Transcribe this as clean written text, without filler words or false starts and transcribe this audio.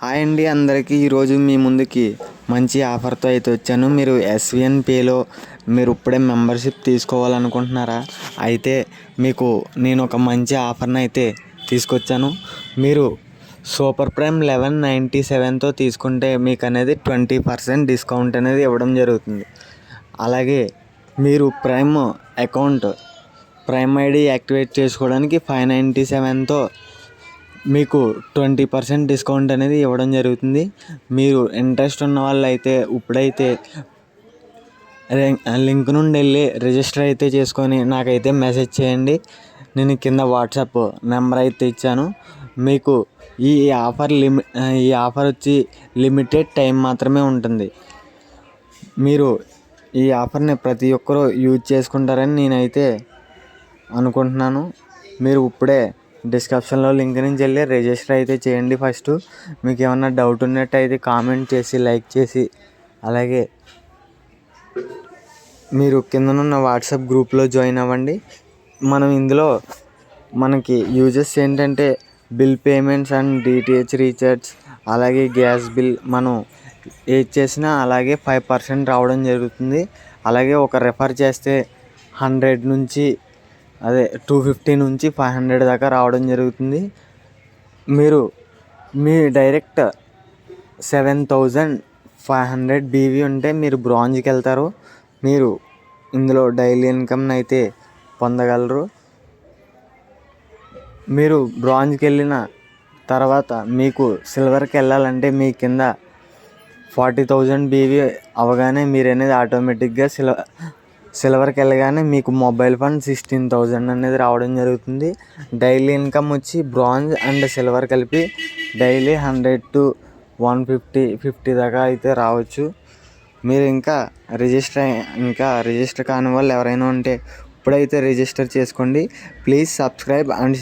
Hi అండి అందరికీ. ఈరోజు మీ ముందుకి మంచి ఆఫర్తో అయితే వచ్చాను. మీరు ఎస్విఎన్ పేలో మీరు ఇప్పుడే మెంబర్షిప్ తీసుకోవాలనుకుంటున్నారా? అయితే మీకు నేను ఒక మంచి ఆఫర్ని అయితే తీసుకొచ్చాను. మీరు సూపర్ ప్రైమ్ 1197తో తీసుకుంటే మీకు అనేది 20% డిస్కౌంట్ అనేది ఇవ్వడం జరుగుతుంది. అలాగే మీరు ప్రైమ్ ఐడి యాక్టివేట్ చేసుకోవడానికి 597తో మీకు 20% డిస్కౌంట్ అనేది ఇవ్వడం జరుగుతుంది. మీరు ఇంట్రెస్ట్ ఉన్న వాళ్ళు అయితే ఇప్పుడైతే లింక్ నుండి వెళ్ళి రిజిస్టర్ అయితే చేసుకొని నాకైతే మెసేజ్ చేయండి. నేను కింద వాట్సాప్ నెంబర్ అయితే ఇచ్చాను. మీకు ఈ ఆఫర్ వచ్చి లిమిటెడ్ టైం మాత్రమే ఉంటుంది. మీరు ఈ ఆఫర్ని ప్రతి ఒక్కరూ యూజ్ చేసుకుంటారని నేనైతే అనుకుంటున్నాను. మీరు ఇప్పుడే డిస్క్రిప్షన్లో లింక్ నుంచి వెళ్ళి రిజిస్టర్ అయితే చేయండి. ఫస్ట్ మీకు ఏమన్నా డౌట్ ఉన్నట్టయితే కామెంట్ చేసి లైక్ చేసి, అలాగే మీరు కిందనున్న వాట్సాప్ గ్రూప్లో జాయిన్ అవ్వండి. మనం ఇందులో మనకి యూజెస్ ఏంటంటే bill payments and DTH recharge, అలాగే గ్యాస్ బిల్ మనం ఏది చేసినా అలాగే 5% రావడం జరుగుతుంది. అలాగే ఒక రెఫర్ చేస్తే 100 నుంచి 250 నుంచి 500 దాకా రావడం జరుగుతుంది. మీ డైరెక్ట్ 7500 బీవీ ఉంటే మీరు బ్రాంజ్కి వెళ్తారు. మీరు ఇందులో డైలీ ఇన్కమ్ని అయితే పొందగలరు. మీరు బ్రాంజ్కి వెళ్ళిన తర్వాత మీకు సిల్వర్కి వెళ్ళాలంటే మీ కింద 40,000 బీవీ అవగానే మీరు అనేది ఆటోమేటిక్గా సిల్వర్కి వెళ్ళగానే మీకు మొబైల్ ఫోన్ 16,000 అనేది రావడం జరుగుతుంది. డైలీ ఇన్కమ్ వచ్చి బ్రాంజ్ అండ్ సిల్వర్ కలిపి డైలీ 100 to 150 దాకా అయితే రావచ్చు. మీరు ఇంకా రిజిస్టర్ కాని వాళ్ళు ఎవరైనా ఉంటే ఇప్పుడైతే రిజిస్టర్ చేసుకోండి. Please subscribe and